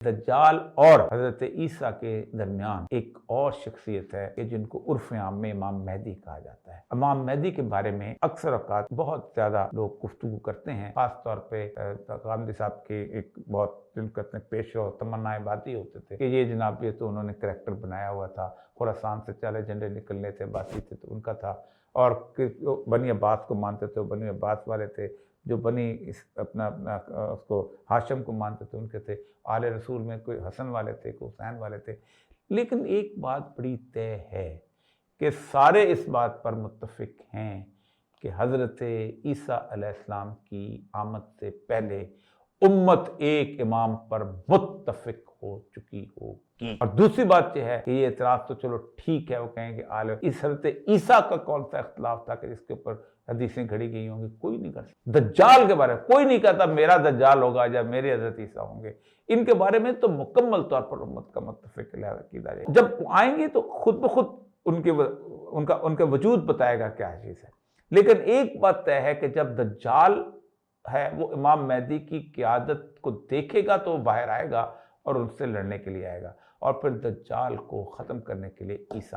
दज्जाल और हजरत ईसा के दरमियान एक और शख्सियत है कि जिनको उर्फ आम में इमाम मेहदी कहा जाता है। इमाम मेहदी के बारे में अक्सर औकात बहुत ज़्यादा लोग गुफ्तगू करते हैं, ख़ास तौर पे गांधी साहब के एक बहुत जिनको पेश और तमन्ना बाती होते थे कि ये जनाब ये तो उन्होंने करैक्टर बनाया हुआ था, खुरासान से चाले झंडे निकलने थे, बाती थे तो उनका था, और बनी अब्बास को मानते थे, बनी अब्बास वाले थे, जो बनी अपना उसको हाशम को मानते थे उनके थे, आले रसूल में कोई हसन वाले थे, कोई हुसैन वाले थे। लेकिन एक बात बड़ी तय है कि सारे इस बात पर मुत्तफिक हैं कि हज़रत ईसा अलैहिस्सलाम की आमद से पहले उम्मत एक इमाम पर मुत्तफिक हो चुकी होगी। और दूसरी बात यह है कि ये एतराज़ तो चलो ठीक है, वो कहेंगे आले इस हज़रत ईसा का कौन सा इख्तिलाफ था कि जिसके ऊपर हदीसें घड़ी गई होंगी, कोई नहीं कर सकता। दज्जाल के बारे में कोई नहीं कहता मेरा दज्जाल होगा या मेरे हज़रत ईसा होंगे। इनके बारे में तो मुकम्मल तौर पर उम्मत का मुत्तफिक कीदा जाए। जब आएंगे तो खुद ब खुद उनके वजूद बताएगा क्या चीज़ है। लेकिन एक बात तय है कि जब दज्जाल है वो इमाम मेहदी की क़यादत को देखेगा तो वो बाहर आएगा और उनसे लड़ने के लिए आएगा, और फिर दज्जाल को ख़त्म करने के लिए ईसा